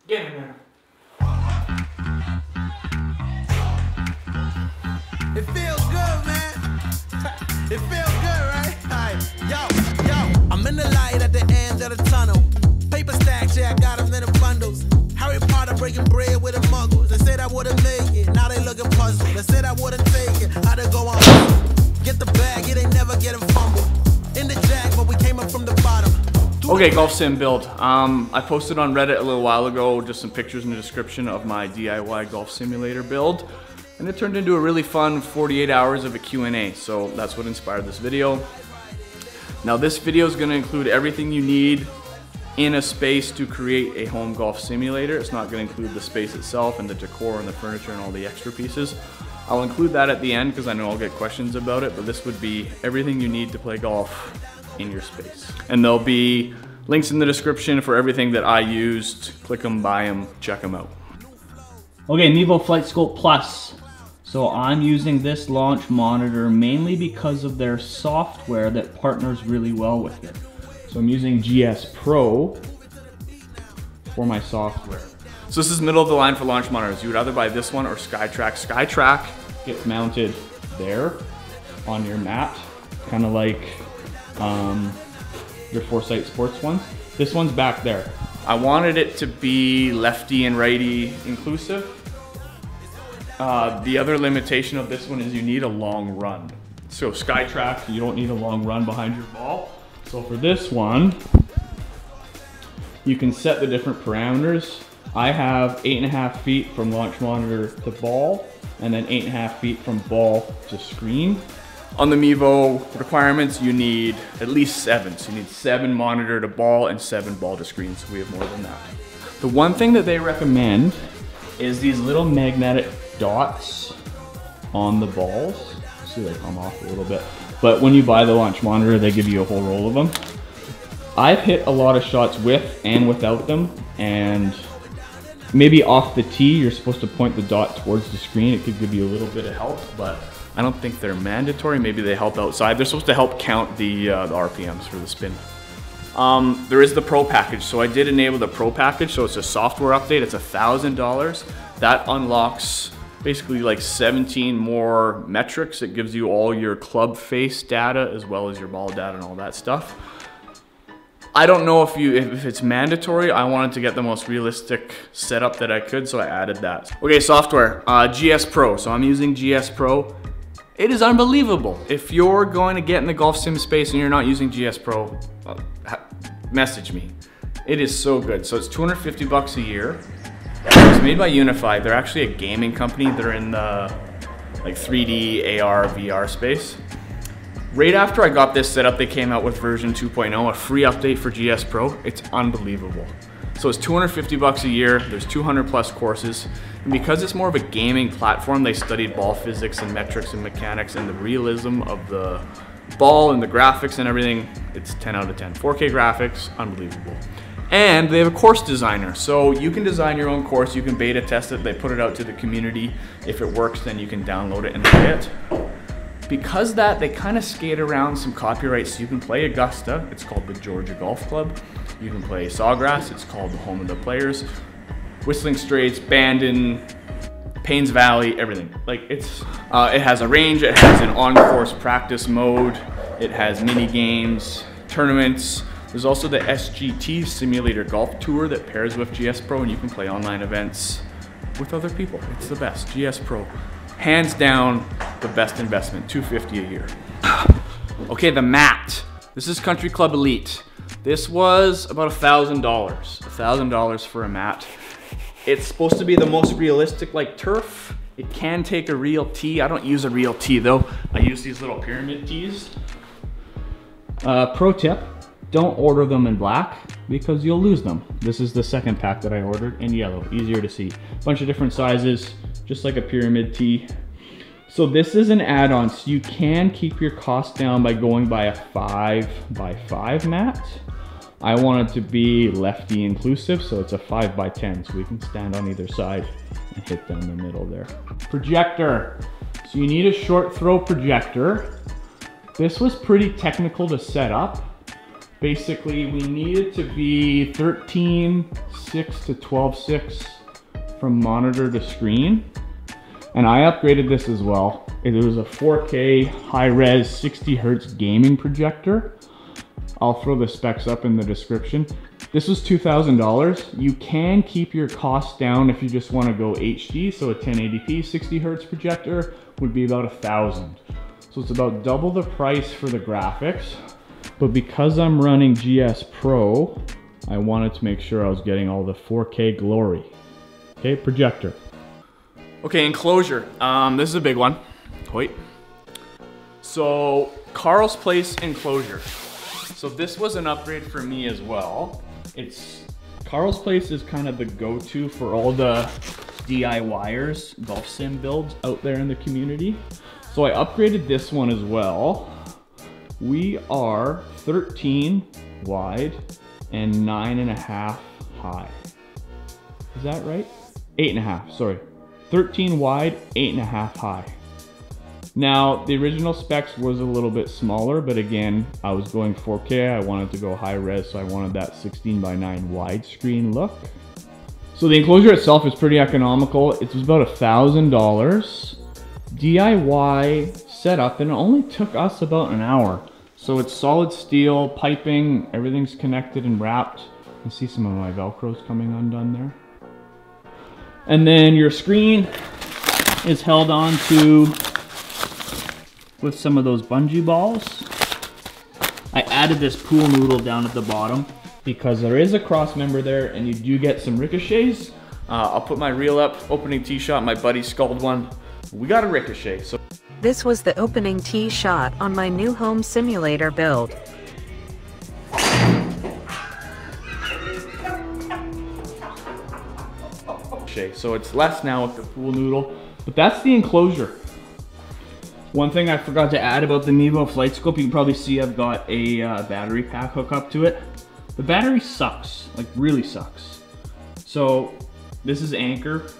Get in there. It feels good, man. It feels good, right? Alright, yo, I'm in the light at the end of the tunnel. Paper stacks, yeah, I got them in the bundles. Harry Potter breaking bread with the muggles. They said I wouldn't make it, now they looking puzzled. They said I wouldn't take it, how'd it go on? Get the bag, it ain't never getting fumbled. In the jack, but we came up from the bottom. Okay, golf sim build. I posted on Reddit a little while ago just some pictures in the description of my DIY golf simulator build. And it turned into a really fun 48 hours of a Q&A, so that's what inspired this video. Now this video is going to include everything you need in a space to create a home golf simulator. It's not going to include the space itself and the decor and the furniture and all the extra pieces. I'll include that at the end because I know I'll get questions about it, but this would be everything you need to play golf in your space. And there'll be links in the description for everything that I used. Click them, buy them, check them out. Okay, Mevo FlightScope Plus. So I'm using this launch monitor mainly because of their software that partners really well with it. So I'm using GS Pro for my software. So this is middle of the line for launch monitors. You would either buy this one or SkyTrack. SkyTrack Gets mounted there on your mat, kind of like your Foresight Sports ones. This one's back there. I wanted it to be lefty and righty inclusive. The other limitation of this one is you need a long run. So SkyTrack, you don't need a long run behind your ball. So for this one, you can set the different parameters. I have 8.5 feet from launch monitor to ball, and then 8.5 feet from ball to screen. On the Mevo requirements, you need at least 7. So you need 7 monitor to ball and 7 ball to screen, so we have more than that. The one thing that they recommend is these little magnetic dots on the balls. See, they come off a little bit. But when you buy the launch monitor, they give you a whole roll of them. I've hit a lot of shots with and without them, and maybe off the tee, you're supposed to point the dot towards the screen. It could give you a little bit of help, but I don't think they're mandatory. Maybe they help outside. They're supposed to help count the RPMs for the spin. There is the Pro package. So I did enable the Pro package. So it's a software update. It's $1,000. That unlocks basically like 17 more metrics. It gives you all your club face data as well as your ball data and all that stuff. I don't know if it's mandatory. I wanted to get the most realistic setup that I could, so I added that. Okay, software, GS Pro. So I'm using GS Pro. It is unbelievable. If you're going to get in the golf sim space and you're not using GS Pro, message me. It is so good. So it's 250 bucks a year. It's made by Unify. They're actually a gaming company. They're in the like 3D, AR, VR space. Right after I got this set up, they came out with version 2.0, a free update for GS Pro. It's unbelievable. So it's 250 bucks a year. There's 200 plus courses. And because it's more of a gaming platform, they studied ball physics and metrics and mechanics and the realism of the ball and the graphics and everything. It's 10 out of 10. 4K graphics, unbelievable. And they have a course designer. So you can design your own course. You can beta test it. They put it out to the community. If it works, then you can download it and play it. Because that, they kind of skate around some copyrights. So you can play Augusta, it's called the Georgia Golf Club. You can play Sawgrass, it's called the Home of the Players. Whistling Straits, Bandon, Paynes Valley, everything. Like it has a range, it has an on-course practice mode, it has mini games, tournaments. There's also the SGT Simulator Golf Tour that pairs with GS Pro, and you can play online events with other people. It's the best, GS Pro. Hands down, the best investment, $250 a year. Okay, the mat. This is Country Club Elite. This was about $1,000. $1,000 for a mat. It's supposed to be the most realistic like turf. It can take a real tee. I don't use a real tee though. I use these little pyramid tees. Pro tip, don't order them in black because you'll lose them. This is the second pack that I ordered in yellow, easier to see. Bunch of different sizes, just like a pyramid tee. So this is an add-on, so you can keep your cost down by going by a 5x5 mat. I want it to be lefty inclusive, so it's a 5x10, so we can stand on either side and hit down the middle there. Projector. So you need a short throw projector. This was pretty technical to set up. Basically, we need it to be 13.6 to 12.6 from monitor to screen. And I upgraded this as well. It was a 4K high-res 60 hertz gaming projector. I'll throw the specs up in the description. This was $2,000. You can keep your costs down if you just want to go HD. So a 1080p 60 hertz projector would be about $1,000. So it's about double the price for the graphics. But because I'm running GS Pro, I wanted to make sure I was getting all the 4K glory. Okay, projector. Okay, enclosure. This is a big one. Wait. So, Carl's Place enclosure. So this was an upgrade for me as well. Carl's Place is kind of the go-to for all the DIYers, golf sim builds out there in the community. So I upgraded this one as well. We are 13 wide and 9.5 high. Is that right? 8.5, sorry. 13 wide, 8.5 high. Now, the original specs was a little bit smaller, but again, I was going 4K. I wanted to go high res, so I wanted that 16:9 widescreen look. So the enclosure itself is pretty economical. It was about $1,000. DIY setup, and it only took us about an hour. So it's solid steel, piping, everything's connected and wrapped. You can see some of my Velcros coming undone there. And then your screen is held on to with some of those bungee balls. I added this pool noodle down at the bottom because there is a cross member there and you do get some ricochets. I'll put my reel up, opening tee shot, my buddy sculled one. We got a ricochet. So This was the opening tee shot on my new home simulator build. So it's less now with the pool noodle, but that's the enclosure. One thing I forgot to add about the Mevo Flight Scope, you can probably see I've got a battery pack hookup to it. The battery sucks, like really sucks. So this is Anker.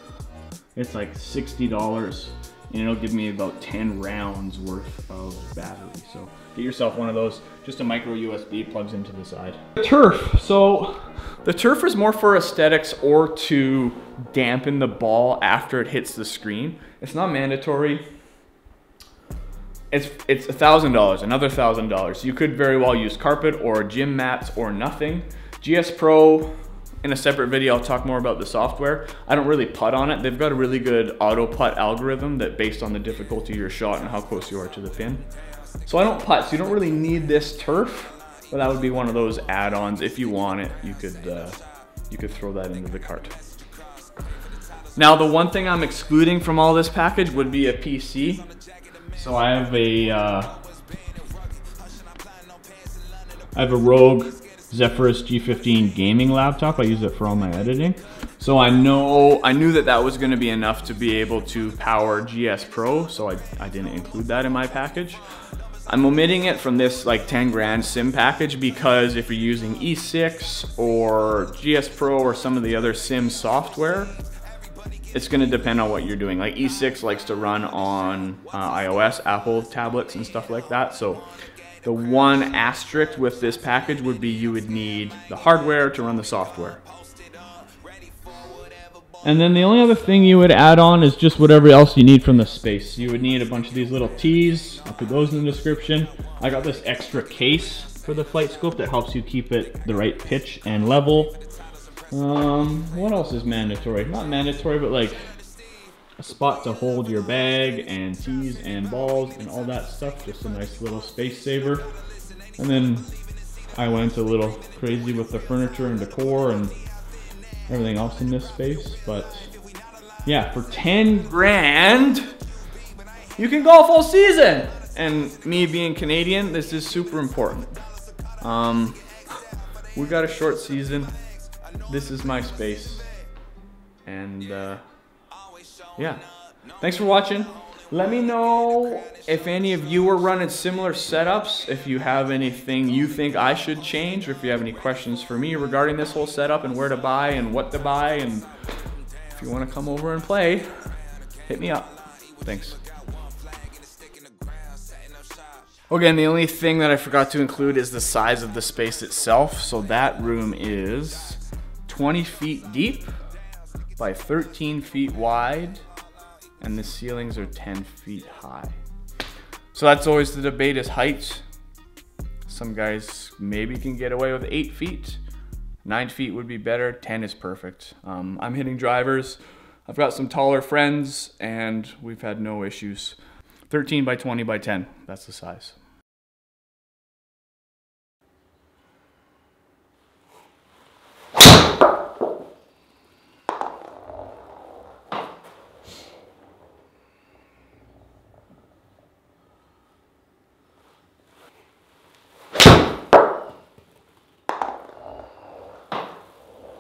It's like $60 and it'll give me about 10 rounds worth of battery. So get yourself one of those, just a micro USB, plugs into the side. The turf, so the turf is more for aesthetics or to dampen the ball after it hits the screen. It's not mandatory. It's $1,000, another $1,000. You could very well use carpet or gym mats or nothing. GS Pro, in a separate video, I'll talk more about the software. I don't really putt on it. They've got a really good auto putt algorithm that based on the difficulty of your shot and how close you are to the pin. So I don't putt, so you don't really need this turf, but that would be one of those add-ons. If you want it, you could throw that into the cart. Now, the one thing I'm excluding from all this package would be a PC. So I have a Rogue Zephyrus G15 gaming laptop. I use it for all my editing. So I knew that was going to be enough to be able to power GS Pro, so I didn't include that in my package. I'm omitting it from this like 10 grand sim package because if you're using E6 or GS Pro or some of the other sim software, it's going to depend on what you're doing. Like E6 likes to run on iOS, Apple tablets and stuff like that. So the one asterisk with this package would be you would need the hardware to run the software. And then the only other thing you would add on is just whatever else you need from the space. You would need a bunch of these little tees. I'll put those in the description. I got this extra case for the Flight Scope that helps you keep it the right pitch and level. What else is mandatory? Not mandatory, but like a spot to hold your bag and tees and balls and all that stuff. Just a nice little space saver. And then I went a little crazy with the furniture and decor and everything else in this space. But yeah, for 10 grand, you can golf all season. And me being Canadian, this is super important. We got a short season. This is my space. And yeah, thanks for watching. Let me know if any of you are running similar setups, if you have anything you think I should change, or if you have any questions for me regarding this whole setup and where to buy and what to buy, and if you want to come over and play, hit me up. Thanks. Okay, and the only thing that I forgot to include is the size of the space itself. So that room is 20 feet deep by 13 feet wide, and the ceilings are 10 feet high. So that's always the debate, is height. Some guys maybe can get away with 8 feet. 9 feet would be better, 10 is perfect. I'm hitting drivers. I've got some taller friends and we've had no issues. 13 by 20 by 10, that's the size.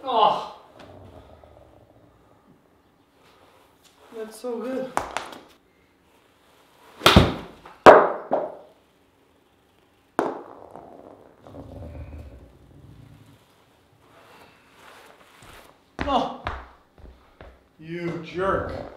Oh, that's so good. Oh, you jerk.